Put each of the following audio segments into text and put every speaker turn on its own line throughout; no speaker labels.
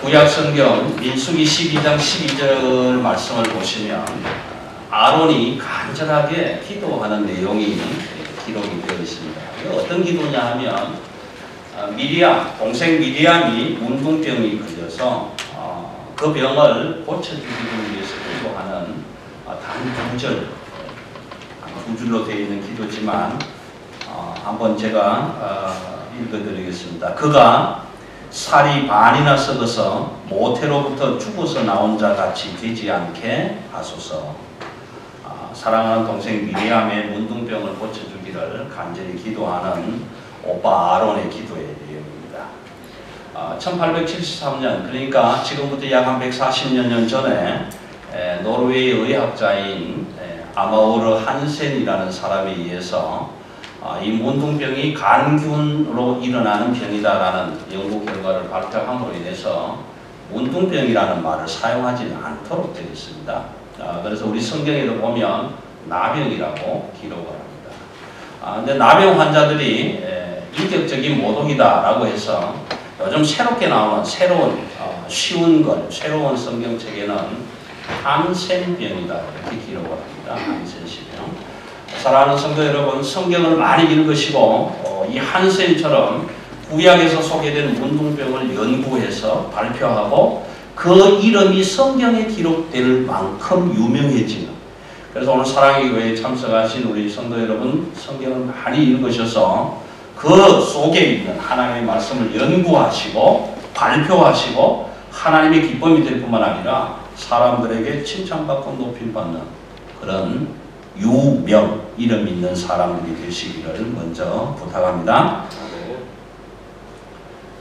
구약성경 민수기 12장 12절 말씀을 보시면 아론이 간절하게 기도하는 내용이 기록이 되어 있습니다. 어떤 기도냐 하면 동생 미리암이 문둥병이 걸려서 그 병을 고쳐주기 위해서 기도하는 단 두 줄로 되어 있는 기도지만 한번 제가 읽어드리겠습니다. 그가 살이 반이나 썩어서 모태로부터 죽어서 나온 자 같이 되지 않게 하소서. 사랑하는 동생 미리암의 문둥병을 고쳐주기를 간절히 기도하는 오빠 아론의 기도의 내용입니다. 1873년, 그러니까 지금부터 약 한 140여 년 전에 노르웨이 의학자인 아마우르 한센이라는 사람에 의해서 이 문둥병이 간균으로 일어나는 병이다라는 연구 결과를 발표함으로 인해서 문둥병이라는 말을 사용하지 않도록 되어 있습니다. 그래서 우리 성경에도 보면 나병이라고 기록을 합니다. 근데 나병 환자들이 인격적인 모독이다라고 해서 요즘 새롭게 나오는 새로운 성경책에는 한센병이다 이렇게 기록을 합니다. 한센병. 사랑하는 성도 여러분, 성경을 많이 읽으시고 이 한센처럼 구약에서 소개된 문둥병을 연구해서 발표하고 그 이름이 성경에 기록될 만큼 유명해지는, 그래서 오늘 사랑의 교회에 참석하신 우리 성도 여러분, 성경을 많이 읽으셔서 그 속에 있는 하나님의 말씀을 연구하시고 발표하시고 하나님의 기쁨이 될 뿐만 아니라 사람들에게 칭찬받고 높임받는 그런 유명, 이름 있는 사람들이 되시기를 먼저 부탁합니다.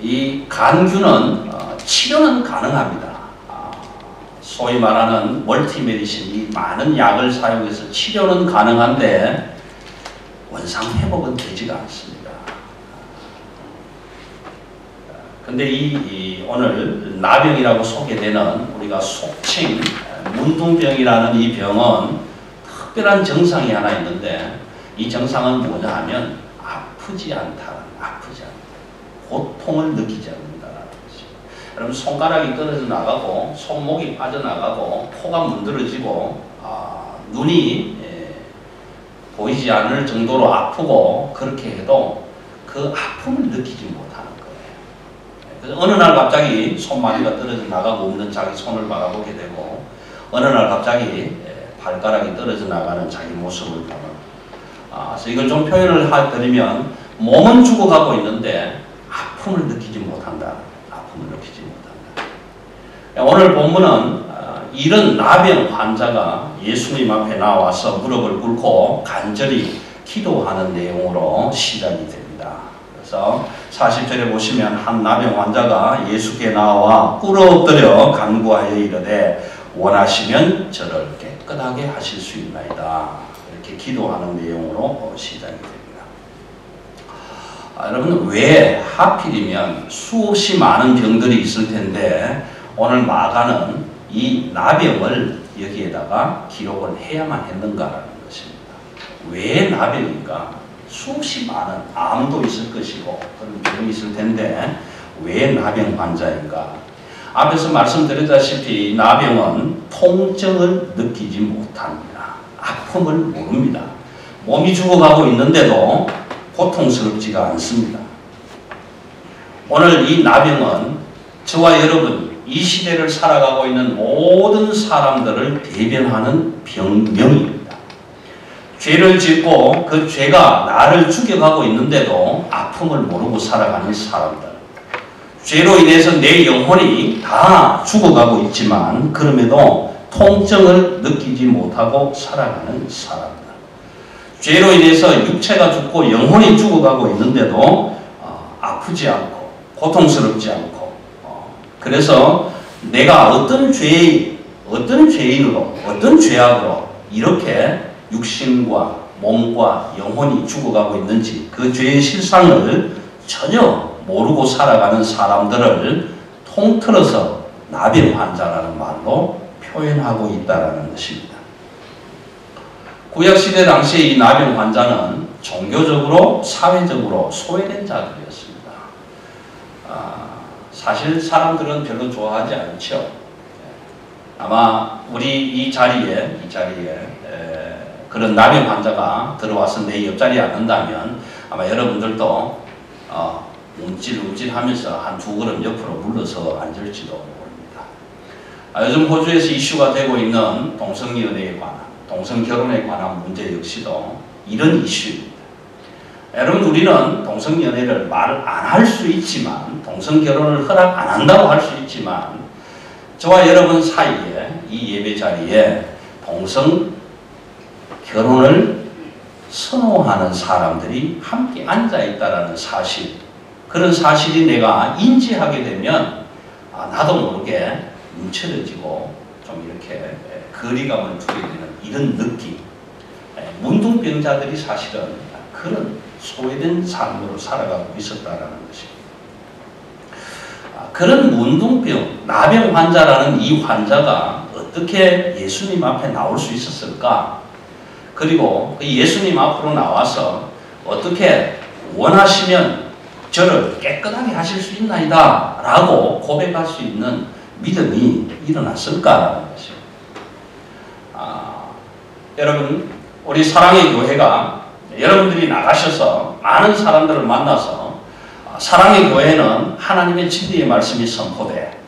이 간균은 치료는 가능합니다. 소위 말하는 멀티메디신, 이 많은 약을 사용해서 치료는 가능한데 원상 회복은 되지가 않습니다. 근데 오늘 나병이라고 소개되는 우리가 속칭 문둥병이라는 이 병은 특별한 증상이 하나 있는데, 이 증상은 뭐냐 하면 아프지 않다. 고통을 느끼지 않는다라는 것이. 여러분, 손가락이 떨어져 나가고 손목이 빠져나가고 코가 문드러지고 눈이 보이지 않을 정도로 아프고 그렇게 해도 그 아픔을 느끼지 못하는 거예요. 그래서 어느 날 갑자기 손마디가 떨어져 나가고 없는 자기 손을 바라보게 되고, 어느 날 갑자기 발가락이 떨어져 나가는 자기 모습을 보는. 그래서 이걸 좀 표현을 해드리면 몸은 죽어가고 있는데 아픔을 느끼지 못한다. 오늘 본문은 이런 나병 환자가 예수님 앞에 나와서 무릎을 꿇고 간절히 기도하는 내용으로 시작이 됩니다. 그래서 40절에 보시면 한 나병 환자가 예수께 나와 꿇어엎드려 간구하여 이르되 원하시면 저를 깨끗하게 하실 수 있나이다. 이렇게 기도하는 내용으로 시작이 됩니다. 여러분, 왜 하필이면 수없이 많은 병들이 있을 텐데 오늘 마가는 이 나병을 여기에다가 기록을 해야만 했는가라는 것입니다. 왜 나병인가? 수없이 많은 암도 있을 것이고 그런 병이 있을 텐데 왜 나병 환자인가? 앞에서 말씀드렸다시피 나병은 통증을 느끼지 못합니다. 아픔을 모릅니다. 몸이 죽어가고 있는데도 고통스럽지가 않습니다. 오늘 이 나병은 저와 여러분, 이 시대를 살아가고 있는 모든 사람들을 대변하는 병명입니다. 죄를 짓고 그 죄가 나를 죽여가고 있는데도 아픔을 모르고 살아가는 사람들. 죄로 인해서 내 영혼이 다 죽어가고 있지만 그럼에도 통증을 느끼지 못하고 살아가는 사람들. 죄로 인해서 육체가 죽고 영혼이 죽어가고 있는데도 아프지 않고 고통스럽지 않고, 그래서 내가 어떤 죄인으로 어떤 죄악으로 이렇게 육신과 몸과 영혼이 죽어가고 있는지 그 죄의 실상을 전혀 모르고 살아가는 사람들을 통틀어서 나병 환자라는 말로 표현하고 있다는 것입니다. 구약시대 당시에 이 나병 환자는 종교적으로 사회적으로 소외된 자들이었습니다. 사실 사람들은 별로 좋아하지 않죠. 아마 우리 이 자리에 그런 나병 환자가 들어와서 내 옆자리에 앉는다면 아마 여러분들도 움찔움찔하면서 한 두 걸음 옆으로 물러서 앉을지도 모릅니다. 요즘 호주에서 이슈가 되고 있는 동성연애에 관한, 동성결혼에 관한 문제 역시도 이런 이슈입니다. 여러분, 우리는 동성연애를 말 안 할 수 있지만, 동성결혼을 허락 안 한다고 할 수 있지만, 저와 여러분 사이에 이 예배 자리에 동성결혼을 선호하는 사람들이 함께 앉아있다는 사실, 그런 사실이 내가 인지하게 되면 나도 모르게 움츠러지고 좀 이렇게 거리감을 두게 되는 이런 느낌. 문둥병자들이 사실은 그런 소외된 삶으로 살아가고 있었다는 것입니다. 그런 문둥병, 나병 환자라는 이 환자가 어떻게 예수님 앞에 나올 수 있었을까? 그리고 그 예수님 앞으로 나와서 어떻게 원하시면 저를 깨끗하게 하실 수 있나이다 라고 고백할 수 있는 믿음이 일어났을까라는 것입니다. 여러분, 우리 사랑의 교회가 여러분들이 나가셔서 많은 사람들을 만나서 사랑의 교회는 하나님의 진리의 말씀이 선포돼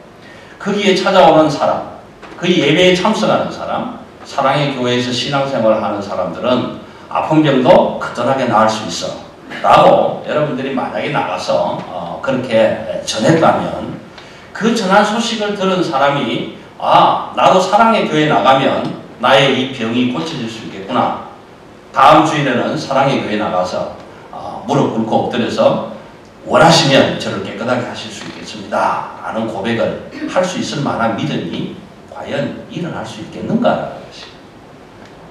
거기에 찾아오는 사람, 그 예배에 참석하는 사람, 사랑의 교회에서 신앙생활을 하는 사람들은 아픈 병도 거뜬하게 나을 수 있어 라고 여러분들이 만약에 나가서 그렇게 전했다면 그 전한 소식을 들은 사람이 나도 사랑의 교회에 나가면 나의 이 병이 고쳐질 수 있겠구나. 다음 주일에는 사랑의 교회에 나가서 무릎 꿇고 엎드려서 원하시면 저를 깨끗하게 하실 수 있겠습니다 라는 고백을 할 수 있을 만한 믿음이 과연 일어날 수 있겠는가라는 것입니다.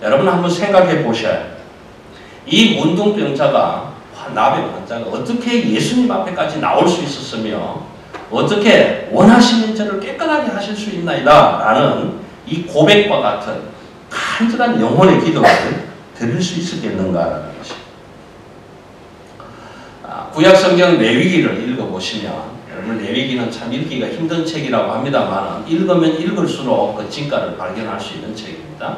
여러분 한번 생각해 보셔야 해요. 이 문둥병자가, 나병 환자가 어떻게 예수님 앞에까지 나올 수 있었으며 어떻게 원하시면 저를 깨끗하게 하실 수 있나이다 라는 이 고백과 같은 간절한 영혼의 기도를 드릴 수 있었겠는가라는 것입니다. 구약성경 레위기를 읽어보시면, 여러분 레위기는 참 읽기가 힘든 책이라고 합니다만 읽으면 읽을수록 그 진가를 발견할 수 있는 책입니다.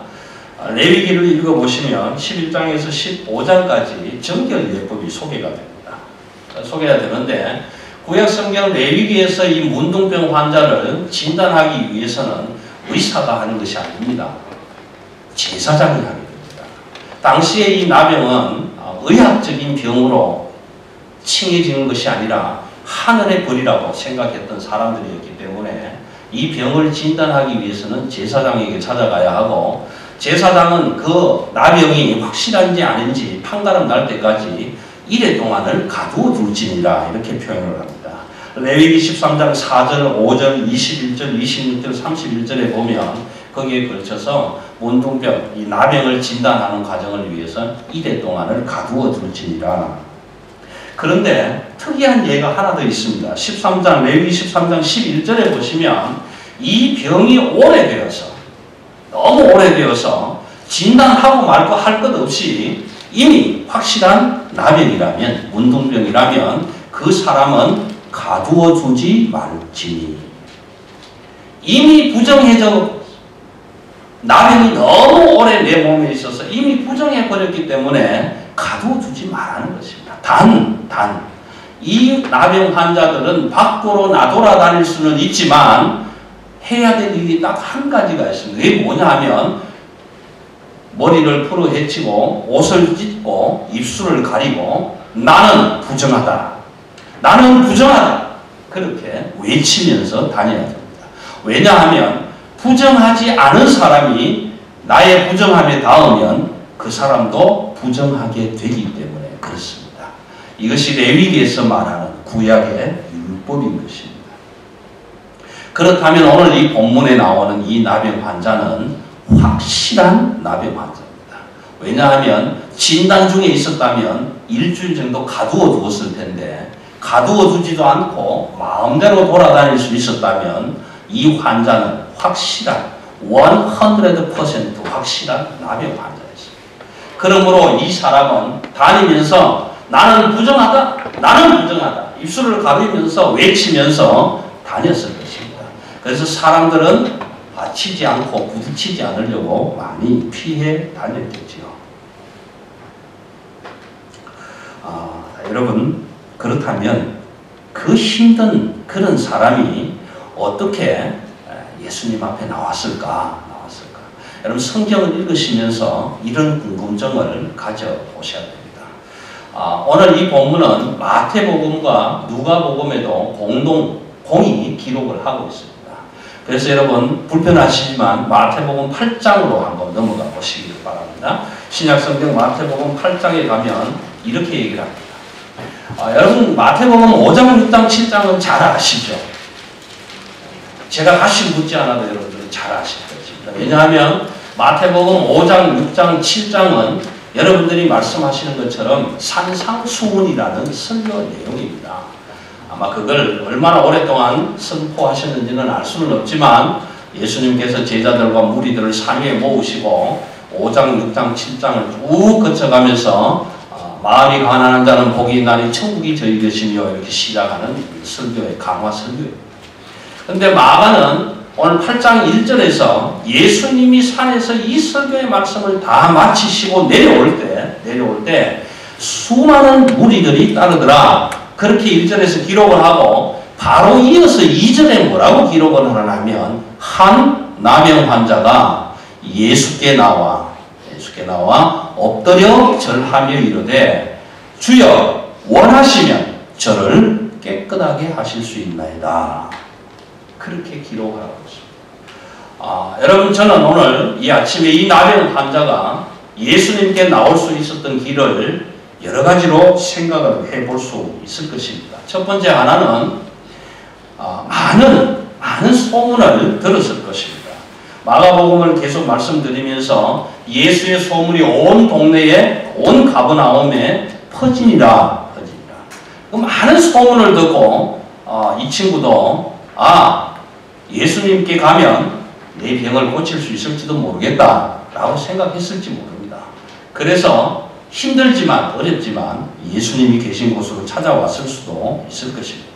레위기를 읽어보시면 11장에서 15장까지 정결예법이 소개가 됩니다. 소개가 되는데 구약성경 레위기에서 이 문둥병 환자를 진단하기 위해서는 의사가 하는 것이 아닙니다. 제사장이 하게 됩니다. 당시에 이 나병은 의학적인 병으로 칭해지는 것이 아니라 하늘의 벌이라고 생각했던 사람들이었기 때문에 이 병을 진단하기 위해서는 제사장에게 찾아가야 하고, 제사장은 그 나병이 확실한지 아닌지 판가름 날 때까지 이래 동안을 가두어 둘지니라 이렇게 표현을 합니다. 레위기 13장 4절, 5절, 21절, 26절, 31절에 보면 거기에 걸쳐서 문둥병, 이 나병을 진단하는 과정을 위해서 이래 동안을 가두어 둘지니라. 그런데 특이한 예가 하나 더 있습니다. 13장, 레위기 13장 11절에 보시면 이 병이 오래되어서, 너무 오래되어서 진단하고 말고 할 것 없이 이미 확실한 나병이라면, 문둥병이라면 그 사람은 가두어 두지 말지니. 이미 부정해져, 나병이 너무 오래 내 몸에 있어서 이미 부정해 버렸기 때문에 가두어 두지 말라는 것입니다. 이 나병 환자들은 밖으로 나돌아다닐 수는 있지만 해야 될 일이 딱 한 가지가 있습니다. 그게 뭐냐 하면 머리를 풀어 헤치고 옷을 찢고 입술을 가리고 나는 부정하다. 나는 부정하다. 그렇게 외치면서 다녀야 됩니다. 왜냐하면 부정하지 않은 사람이 나의 부정함에 닿으면 그 사람도 부정하게 되기 때문에 그렇습니다. 이것이 레위기에서 말하는 구약의 율법인 것입니다. 그렇다면 오늘 이 본문에 나오는 이 나병 환자는 확실한 나병 환자입니다. 왜냐하면 진단 중에 있었다면 일주일 정도 가두어 두었을 텐데 가두어 두지도 않고 마음대로 돌아다닐 수 있었다면 이 환자는 확실한 100% 확실한 나병 환자였습니다. 그러므로 이 사람은 다니면서 나는 부정하다, 나는 부정하다 입술을 가리면서 외치면서 다녔을 것입니다. 그래서 사람들은 다치지 않고 부딪히지 않으려고 많이 피해 다녔겠지요. 여러분, 그렇다면 그 힘든 그런 사람이 어떻게 예수님 앞에 나왔을까? 여러분, 성경을 읽으시면서 이런 궁금증을 가져보셔야 됩니다. 오늘 이 본문은 마태복음과 누가복음에도 공히 기록을 하고 있습니다. 그래서 여러분, 불편하시지만 마태복음 8장으로 한번 넘어가 보시기 바랍니다. 신약성경 마태복음 8장에 가면 이렇게 얘기를 합니다. 여러분, 마태복음 5장, 6장, 7장은 잘 아시죠? 제가 다시 묻지 않아도 여러분들은 잘 아실 것입니다. 왜냐하면 마태복음 5장, 6장, 7장은 여러분들이 말씀하시는 것처럼 산상수훈이라는 설교 내용입니다. 아마 그걸 얼마나 오랫동안 선포하셨는지는 알 수는 없지만 예수님께서 제자들과 무리들을 산 위에 모으시고 5장, 6장, 7장을 쭉 거쳐가면서 마음이 가난한 자는 복이 있나니 천국이 저희 것이며 이렇게 시작하는 설교의 강화 설교입니다. 그런데 마가는 오늘 8장 1절에서 예수님이 산에서 이 설교의 말씀을 다 마치시고 내려올 때 수많은 무리들이 따르더라. 그렇게 1절에서 기록을 하고 바로 이어서 2절에 뭐라고 기록을 하냐면 한 나병 환자가 예수께 나와 엎드려 절하며 이르되 주여 원하시면 저를 깨끗하게 하실 수 있나이다. 그렇게 기록하고 있습니다. 여러분, 저는 오늘 이 아침에 이 나병 환자가 예수님께 나올 수 있었던 길을 여러 가지로 생각을 해볼 수 있을 것입니다. 첫 번째 하나는 많은 소문을 들었을 것입니다. 마가복음을 계속 말씀드리면서 예수의 소문이 온 동네에 온 가버나움에 퍼지니라. 그 많은 소문을 듣고 이 친구도 예수님께 가면 내 병을 고칠 수 있을지도 모르겠다라고 생각했을지 모릅니다. 그래서 힘들지만 어렵지만 예수님이 계신 곳으로 찾아왔을 수도 있을 것입니다.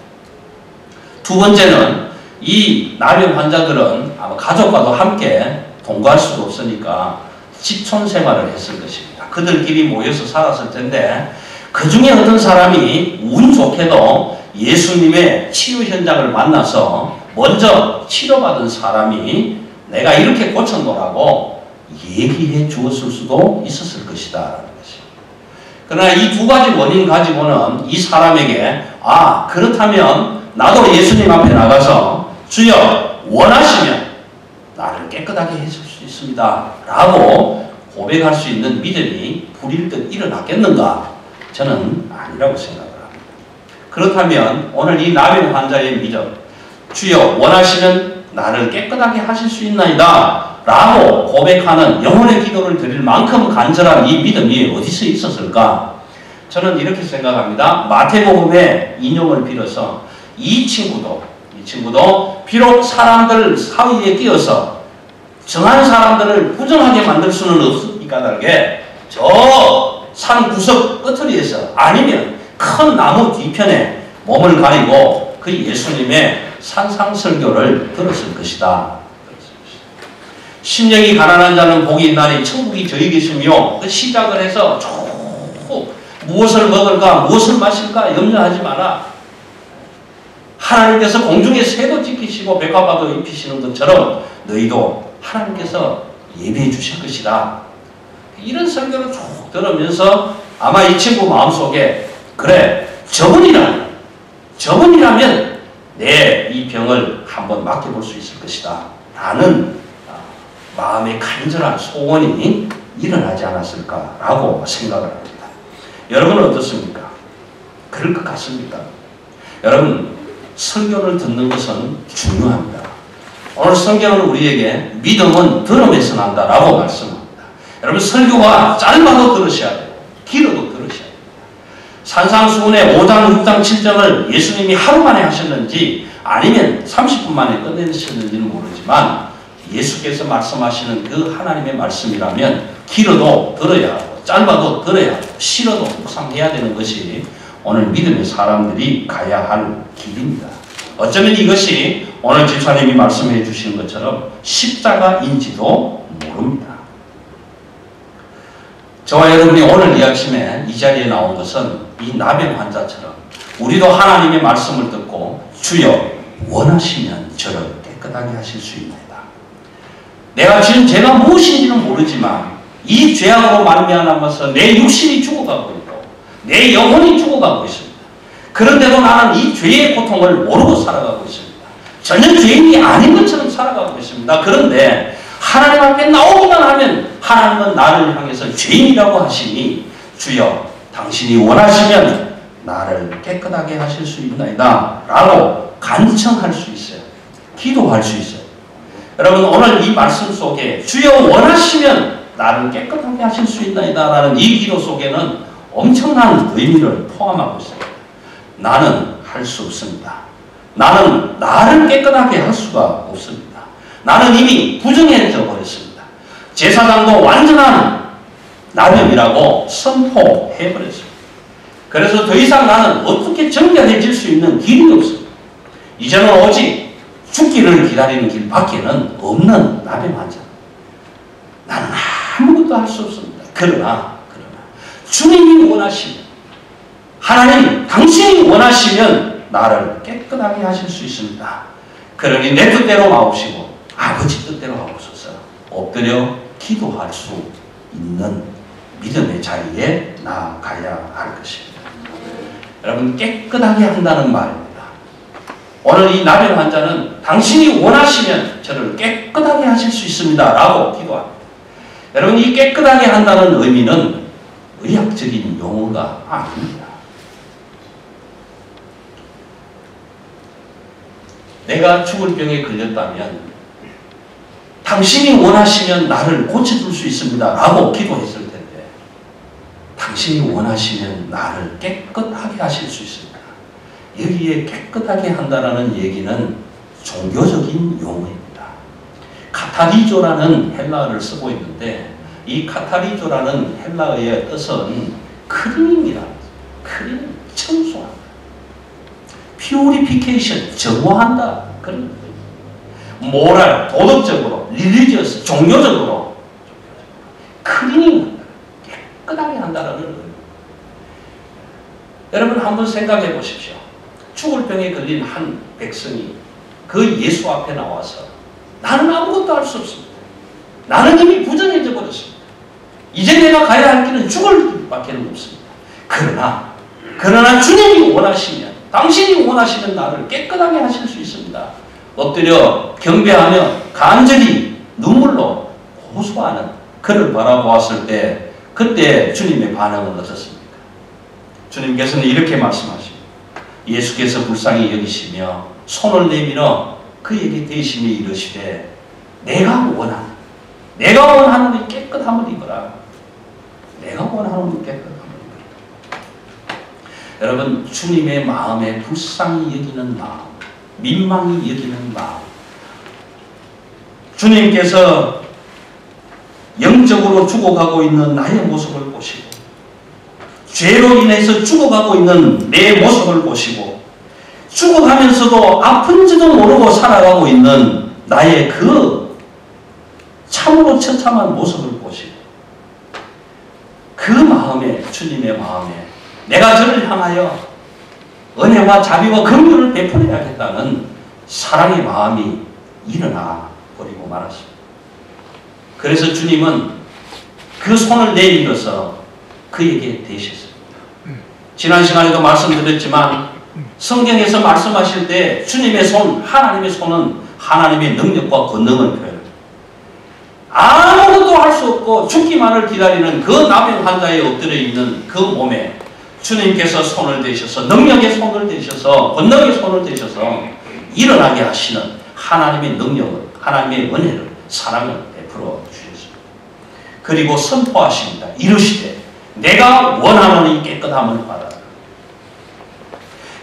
두 번째는 이 나병 환자들은 아마 가족과도 함께 동거할 수도 없으니까 집촌 생활을 했을 것입니다. 그들끼리 모여서 살았을 텐데 그 중에 어떤 사람이 운 좋게도 예수님의 치유 현장을 만나서 먼저 치료받은 사람이 내가 이렇게 고쳤노라고 얘기해 주었을 수도 있었을 것이다 라는 것입니다. 그러나 이 두 가지 원인 가지고는 이 사람에게 그렇다면 나도 예수님 앞에 나가서 주여 원하시면 나를 깨끗하게 해줄 수 있습니다 라고 고백할 수 있는 믿음이 불일듯 일어났겠는가? 저는 아니라고 생각을 합니다. 그렇다면 오늘 이 나병 환자의 믿음, 주여 원하시면 나를 깨끗하게 하실 수 있나이다 라고 고백하는 영혼의 기도를 드릴 만큼 간절한 이 믿음이 어디서 있었을까? 저는 이렇게 생각합니다. 마태복음의 인용을 빌어서 이 친구도 비록 사람들 사이에 끼어서 정한 사람들을 부정하게 만들 수는 없으니 까닭에 저 산 구석 끝자리에서 아니면 큰 나무 뒤편에 몸을 가리고 그 예수님의 산상설교를 들었을 것이다. 심령이 가난한 자는 복이 있나니 천국이 저희 계시며 그 시작을 해서 쭉 무엇을 먹을까 무엇을 마실까 염려하지 마라. 하나님께서 공중에 새도 지키시고 백합화도 입히시는 것처럼 너희도 하나님께서 예비해 주실 것이다. 이런 설교를 쭉 들으면서 아마 이 친구 마음속에 그래 저분이라면 내 이 병을 한번 맡겨볼 수 있을 것이다 라는 마음의 간절한 소원이 일어나지 않았을까라고 생각을 합니다. 여러분은 어떻습니까? 그럴 것 같습니까? 여러분, 설교를 듣는 것은 중요합니다. 오늘 성경은 우리에게 믿음은 들음에서 난다라고 말씀합니다. 여러분, 설교가 짧아도 들으셔야 돼요. 길어도 들으셔야 돼요. 산상수훈의 5장, 6장, 7장을 예수님이 하루 만에 하셨는지 아니면 30분 만에 끝내셨는지는 모르지만 예수께서 말씀하시는 그 하나님의 말씀이라면 길어도 들어야 하고 짧아도 들어야 하고 싫어도 묵상해야 되는 것이 오늘 믿음의 사람들이 가야 할 길입니다. 어쩌면 이것이 오늘 집사님이 말씀해 주신 것처럼 십자가인지도 모릅니다. 저와 여러분이 오늘 이 아침에 이 자리에 나온 것은 이 나병 환자처럼 우리도 하나님의 말씀을 듣고 주여 원하시면 저를 깨끗하게 하실 수 있나이다. 내가 지금 죄가 무엇인지는 모르지만 이 죄악으로 말미암아서 내 육신이 죽어가고 있고 내 영혼이 죽어가고 있습니다. 그런데도 나는 이 죄의 고통을 모르고 살아가고 있습니다. 전혀 죄인이 아닌 것처럼 살아가고 있습니다. 그런데 하나님 앞에 나오기만 하면 하나님은 나를 향해서 죄인이라고 하시니 주여 당신이 원하시면 나를 깨끗하게 하실 수 있나이다 라고 간청할 수 있어요. 기도할 수 있어요. 여러분 오늘 이 말씀 속에 주여 원하시면 나를 깨끗하게 하실 수 있나이다 라는 이 기도 속에는 엄청난 의미를 포함하고 있습니다. 나는 할 수 없습니다. 나는 나를 깨끗하게 할 수가 없습니다. 나는 이미 부정해져 버렸습니다. 제사장도 완전한 나병이라고 선포해 버렸습니다. 그래서 더 이상 나는 어떻게 정결해질 수 있는 길이 없습니다. 이제는 오직 죽기를 기다리는 길밖에는 없는 나병 환자. 나는 아무것도 할 수 없습니다. 그러나 주님이 원하시면 하나님 당신이 원하시면 나를 깨끗하게 하실 수 있습니다. 그러니 내 뜻대로 마옵시고 아버지 뜻대로 하옵소서. 엎드려 기도할 수 있는 믿음의 자리에 나아가야 할 것입니다. 여러분 깨끗하게 한다는 말입니다. 오늘 이 나병 환자는 당신이 원하시면 저를 깨끗하게 하실 수 있습니다 라고 기도합니다. 여러분 이 깨끗하게 한다는 의미는 의학적인 용어가 아닙니다. 내가 죽을 병에 걸렸다면 당신이 원하시면 나를 고쳐줄 수 있습니다 라고 기도했을 텐데 당신이 원하시면 나를 깨끗하게 하실 수 있습니다. 여기에 깨끗하게 한다는 얘기는 종교적인 용어입니다. 카타리조라는 헬라어를 쓰고 있는데 이 카타리조라는 헬라어의 뜻은 클리닝이라는 클리닝, 청소한다. 퓨리피케이션, 정화한다. 그런 거예요. 모랄, 도덕적으로, 릴리지어스, 종교적으로 클리닝한다. 깨끗하게 한다는 거예요. 여러분 한번 생각해 보십시오. 죽을 병에 걸린 한 백성이 그 예수 앞에 나와서 나는 아무것도 할 수 없습니다. 나는 이미 부정해져 버렸습니다. 이제 내가 가야 할 길은 죽을 길밖에 없습니다. 그러나 주님이 원하시면 당신이 원하시면 나를 깨끗하게 하실 수 있습니다. 엎드려 경배하며 간절히 눈물로 호소하는 그를 바라보았을 때 그때 주님의 반응은 어떻습니까? 주님께서는 이렇게 말씀하십니다. 예수께서 불쌍히 여기시며 손을 내밀어 그에게 대심히 이르시되 내가 원하는 이 깨끗함을 입어라. 내가 원하는 이 깨끗함을 입어라. 여러분 주님의 마음에 불쌍히 여기는 마음, 민망히 여기는 마음, 주님께서 영적으로 죽어가고 있는 나의 모습을 보시고 죄로 인해서 죽어가고 있는 내 모습을 보시고 죽어가면서도 아픈지도 모르고 살아가고 있는 나의 그 참으로 처참한 모습을 보시고 그 마음에 주님의 마음에 내가 저를 향하여 은혜와 자비와 긍휼을 베풀어야겠다는 사랑의 마음이 일어나 버리고 말았습니다. 그래서 주님은 그 손을 내밀어서 그에게 대셨습니다. 지난 시간에도 말씀드렸지만 성경에서 말씀하실 때 주님의 손, 하나님의 손은 하나님의 능력과 권능을 표현합니다. 아무것도 할 수 없고 죽기만을 기다리는 그 나병 환자에 엎드려 있는 그 몸에 주님께서 손을 대셔서 능력의 손을 대셔서 권능의 손을 대셔서 일어나게 하시는 하나님의 능력을, 하나님의 은혜를, 사랑을 베풀어 주셨습니다. 그리고 선포하십니다. 이르시되 내가 원하는 이 깨끗함을 받아라.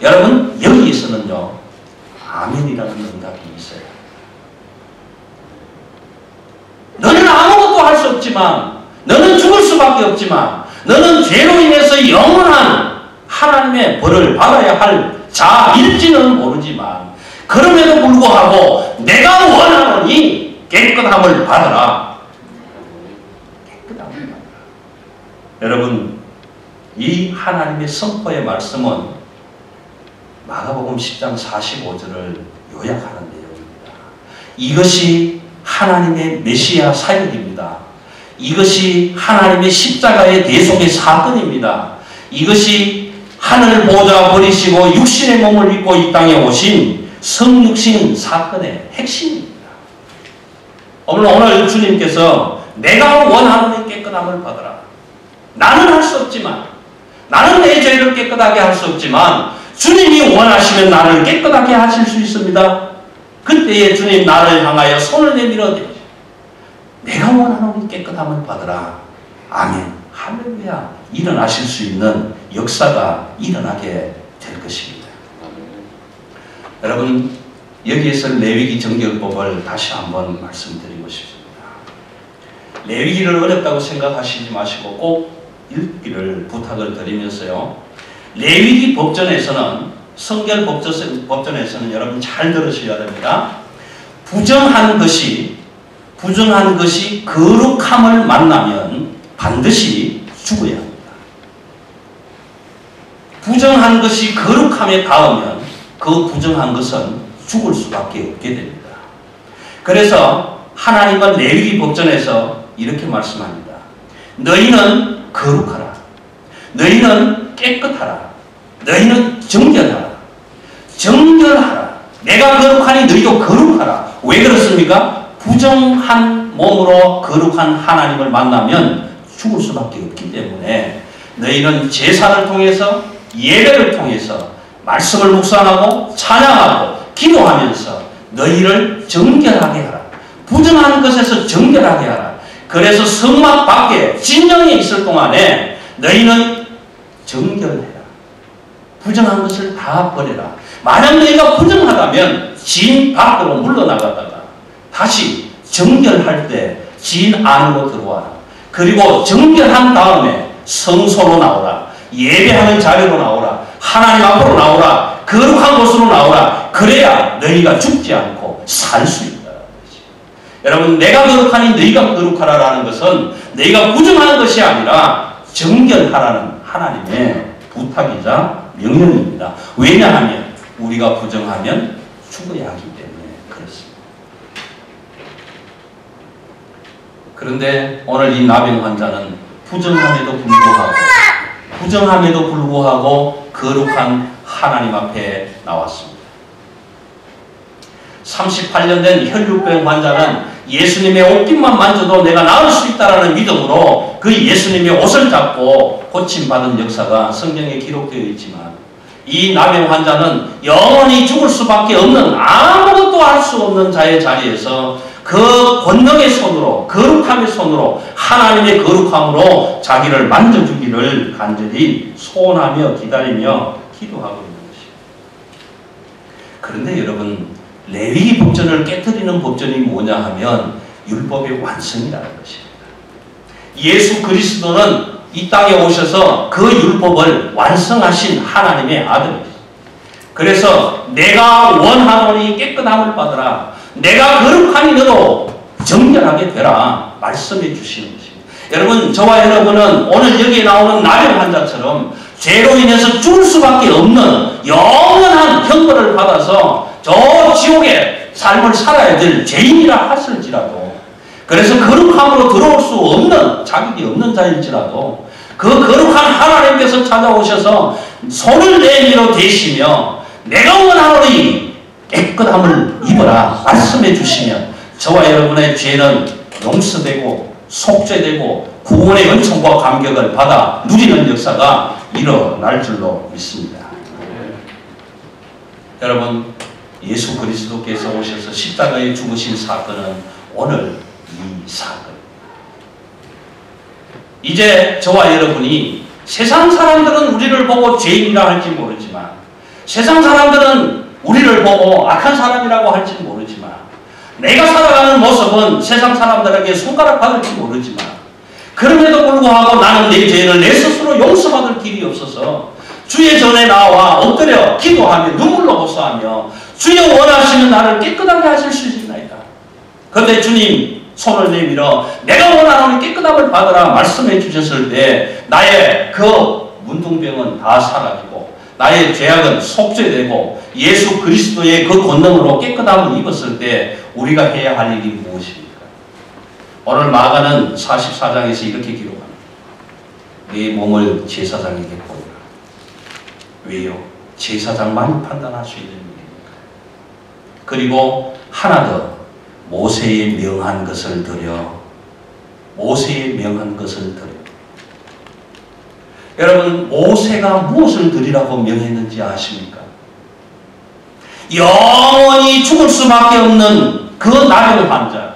여러분 여기에서는요 아멘이라는 응답이 있어요. 너는 아무것도 할 수 없지만 너는 죽을 수밖에 없지만 너는 죄로 인해서 영원한 하나님의 벌을 받아야 할 자일지는 모르지만 그럼에도 불구하고 내가 원하노니 깨끗함을 받으라. 깨끗함을 받으라. 여러분, 이 하나님의 선포의 말씀은 마가복음 10장 45절을 요약하는 내용입니다. 이것이 하나님의 메시아 사역입니다. 이것이 하나님의 십자가의 대속의 사건입니다. 이것이 하늘 보좌 버리시고 육신의 몸을 입고 이 땅에 오신 성육신 사건의 핵심입니다. 오늘 주님께서 내가 원하는 깨끗함을 받으라. 나는 할 수 없지만, 나는 내 죄를 깨끗하게 할 수 없지만 주님이 원하시면 나를 깨끗하게 하실 수 있습니다. 그때에 주님 나를 향하여 손을 내밀어 대시오. 내가 원하는 깨끗함을 받으라. 아멘. 할렐루야. 일어나실 수 있는 역사가 일어나게 될 것입니다. 여러분, 여기에서 레위기 정결법을 다시 한번 말씀드리고 싶습니다. 레위기를 어렵다고 생각하시지 마시고 꼭 읽기를 부탁을 드리면서요. 레위기 법전에서는, 성결 법전에서는 여러분 잘 들으셔야 됩니다. 부정한 것이 거룩함을 만나면 반드시 죽어야 합니다. 부정한 것이 거룩함에 닿으면 그 부정한 것은 죽을 수밖에 없게 됩니다. 그래서 하나님은 레위기 법전에서 이렇게 말씀합니다. 너희는 거룩하라. 너희는 깨끗하라. 너희는 정결하라. 정결하라. 내가 거룩하니 너희도 거룩하라. 왜 그렇습니까? 부정한 몸으로 거룩한 하나님을 만나면 죽을 수밖에 없기 때문에 너희는 제사를 통해서, 예배를 통해서 말씀을 묵상하고 찬양하고 기도하면서 너희를 정결하게 하라. 부정한 것에서 정결하게 하라. 그래서 성막 밖에 진영에 있을 동안에 너희는 정결해라. 부정한 것을 다 버려라. 만약 너희가 부정하다면 진 밖으로 물러나갔다가 다시 정결할 때 진 안으로 들어와라. 그리고 정결한 다음에 성소로 나오라. 예배하는 자리로 나오라. 하나님 앞으로 나오라. 거룩한 곳으로 나오라. 그래야 너희가 죽지 않고 살 수 있다. 여러분, 내가 거룩하니 너희가 거룩하라라는 것은 너희가 부정하는 것이 아니라 정결하라는 하나님의 부탁이자 명령입니다. 왜냐하면 우리가 부정하면 죽어야 하기 때문에 그렇습니다. 그런데 오늘 이 나병 환자는 부정함에도 불구하고 거룩한 하나님 앞에 나왔습니다. 38년 된 혈류병 환자는 예수님의 옷깃만 만져도 내가 나을 수 있다는 믿음으로 그 예수님의 옷을 잡고 고침받은 역사가 성경에 기록되어 있지만, 이 나병 환자는 영원히 죽을 수밖에 없는, 아무것도 할 수 없는 자의 자리에서 그 권능의 손으로, 거룩함의 손으로, 하나님의 거룩함으로 자기를 만져주기를 간절히 소원하며 기다리며 기도하고 있는 것입니다. 그런데 여러분, 레위기 법전을 깨뜨리는 법전이 뭐냐 하면 율법의 완성이라는 것입니다. 예수 그리스도는 이 땅에 오셔서 그 율법을 완성하신 하나님의 아들입니다. 그래서 내가 원하노니 깨끗함을 받으라. 내가 거룩하니 너도 정결하게 되라. 말씀해 주시는 것입니다. 여러분, 저와 여러분은 오늘 여기에 나오는 나병 환자처럼 죄로 인해서 죽을 수밖에 없는 영원한 형벌을 받아서 저 지옥의 삶을 살아야 될 죄인이라 하실지라도, 그래서 거룩함으로 들어올 수 없는, 자격이 없는 자일지라도 그 거룩한 하나님께서 찾아오셔서 손을 내밀어 대시며 내가 원하노니 깨끗함을 입어라 말씀해 주시면 저와 여러분의 죄는 용서되고 속죄되고 구원의 은총과 감격을 받아 누리는 역사가 일어날 줄로 믿습니다. 여러분, 예수 그리스도께서 오셔서 십자가에 죽으신 사건은 오늘 이 사건입니다. 이제 저와 여러분이, 세상 사람들은 우리를 보고 죄인이라 할지 모르지만, 세상 사람들은 우리를 보고 악한 사람이라고 할지 모르지만, 내가 살아가는 모습은 세상 사람들에게 손가락 받을지 모르지만, 그럼에도 불구하고 나는 내 죄를 내 스스로 용서받을 길이 없어서 주의 전에 나와 엎드려 기도하며 눈물로 호소하며 주여 원하시는 나를 깨끗하게 하실 수 있나이다. 그런데 주님 손을 내밀어 내가 원하는 깨끗함을 받으라 말씀해 주셨을 때 나의 그 문둥병은 다 사라지고 나의 죄악은 속죄되고 예수 그리스도의 그 권능으로 깨끗함을 입었을 때 우리가 해야 할 일이 무엇입니까? 오늘 마가는 44장에서 이렇게 기록합니다. 내 몸을 제사장에게 보이라. 왜요? 제사장만이 판단할 수 있는 일입니까? 그리고 하나 더, 모세의 명한 것을 드려. 모세의 명한 것을 드려. 여러분, 모세가 무엇을 드리라고 명했는지 아십니까? 영원히 죽을 수밖에 없는 그 나병 환자,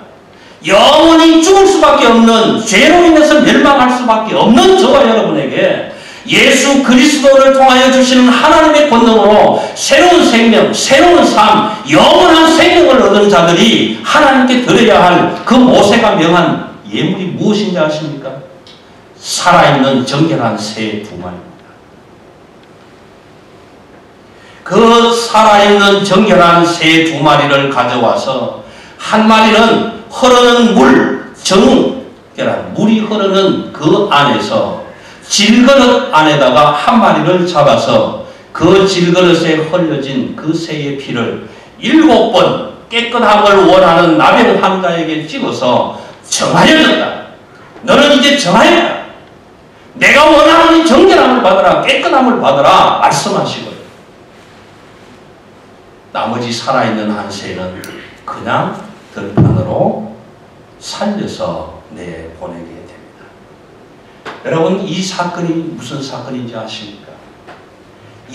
영원히 죽을 수밖에 없는, 죄로 인해서 멸망할 수밖에 없는 저와 여러분에게 예수 그리스도를 통하여 주시는 하나님의 권능으로 새로운 생명, 새로운 삶, 영원한 생명을 얻은 자들이 하나님께 드려야 할 그 모세가 명한 예물이 무엇인지 아십니까? 살아있는 정결한 새 두 마리입니다. 그 살아있는 정결한 새 두 마리를 가져와서 한 마리는 흐르는 물, 정결한 물이 흐르는 그 안에서 질그릇 안에다가 한 마리를 잡아서 그 질그릇에 흘려진 그 새의 피를 7번 깨끗함을 원하는 나병 환자에게 찍어서 정하여졌다. 너는 이제 정하였다. 내가 원하는 정결함을 받으라, 깨끗함을 받으라 말씀하시고요. 나머지 살아있는 한 새는 그냥 들판으로 살려서 내보내게 됩니다. 여러분, 이 사건이 무슨 사건인지 아십니까?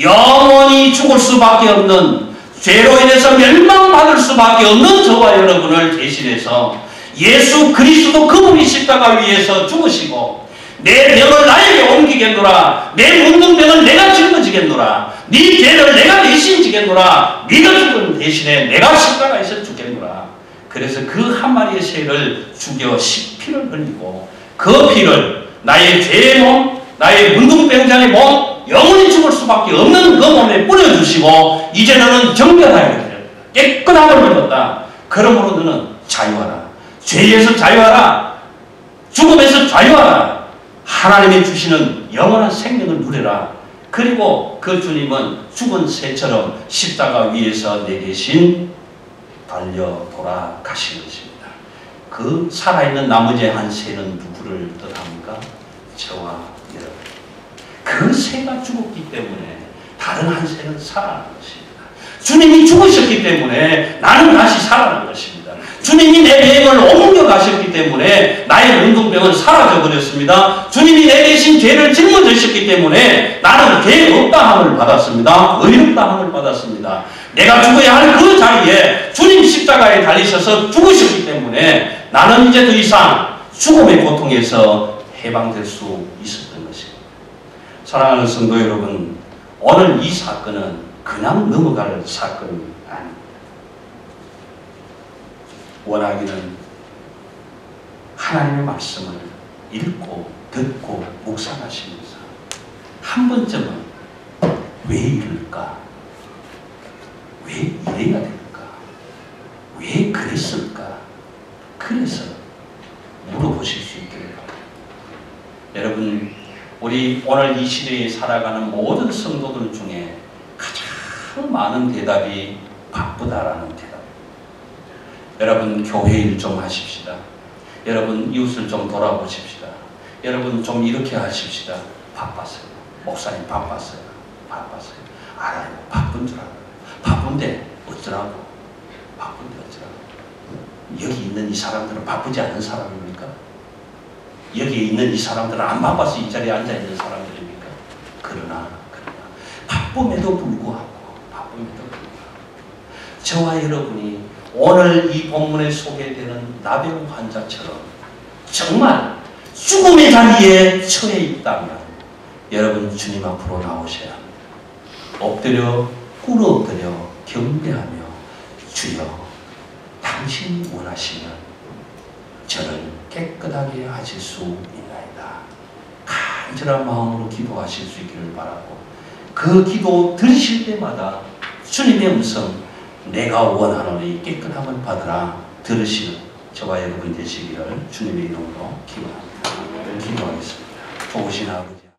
영원히 죽을 수밖에 없는, 죄로 인해서 멸망받을 수밖에 없는 저와 여러분을 대신해서 예수 그리스도 그분이 십자가 위에서 죽으시고 내 병을 나에게 옮기겠노라, 내 문둥병을 내가 짊어지겠노라, 네 죄를 내가 대신 지겠노라, 네가 죽은 대신에 내가 십자가에서 죽겠노라. 그래서 그 한 마리의 새를 죽여 피를 흘리고 그 피를 나의 죄의 몸, 나의 문둥병자의 몸, 영원히 죽을 수밖에 없는 그 몸에 뿌려주시고 이제 너는 정결하여 깨끗함을 입었다. 그러므로 너는 자유하라. 죄에서 자유하라. 죽음에서 자유하라. 하나님이 주시는 영원한 생명을 누려라. 그리고 그 주님은 죽은 새처럼 십자가 위에서 내 대신 달려 돌아가신 것입니다. 그 살아있는 나머지 한 새는 누구를 뜻합니까? 저와 여러분. 그 새가 죽었기 때문에 다른 한 새는 살아난 것입니다. 주님이 죽으셨기 때문에 나는 다시 살아난 것입니다. 주님이 내 병을 옮겨가셨기 때문에 나의 문둥병은 사라져버렸습니다. 주님이 내 대신 죄를 짊어지셨기 때문에 나는 죄 없다함을 받았습니다. 의롭다함을 받았습니다. 내가 죽어야 할 그 자리에 주님 십자가에 달리셔서 죽으셨기 때문에 나는 이제 더 이상 죽음의 고통에서 해방될 수 있었던 것입니다. 사랑하는 성도 여러분, 오늘 이 사건은 그냥 넘어갈 사건이 아닙니다. 원하기는 하나님의 말씀을 읽고 듣고 묵상하시면서 한 번쯤은 왜 이럴까? 왜 이래야 될까? 왜 그랬을까? 그래서 물어보실 수 있기를 바랍니다. 여러분, 우리 오늘 이 시대에 살아가는 모든 성도들 중에 가장 많은 대답이 바쁘다라는 대답입니다. 여러분, 교회 일 좀 하십시다. 여러분, 이웃을 좀 돌아보십시다. 여러분, 좀 이렇게 하십시다. 바빴어요. 목사님 바빴어요. 바빴어요. 알아요. 바쁜 줄 알아요. 바쁜데 어쩌라고? 바쁜데 어쩌라고? 여기 있는 이 사람들은 바쁘지 않은 사람입니까? 여기에 있는 이 사람들은 안 바빠서 이 자리에 앉아있는 사람들입니까? 그러나 바쁨에도 불구하고 저와 여러분이 오늘 이 본문에 소개되는 나병 환자처럼 정말 죽음의 자리에 처해 있다면 여러분 주님 앞으로 나오셔야 합니다. 엎드려 꿇어 엎드려 경배하며 주여, 당신이 원하시면 저를 깨끗하게 하실 수 있나이다. 간절한 마음으로 기도하실 수 있기를 바라고, 그 기도 들으실 때마다 주님의 음성, 내가 원하노니 깨끗함을 받으라 들으시는 저와 여러분 되시기를 주님의 이름으로 기도합니다. 기도하겠습니다. 좋으신 아버지.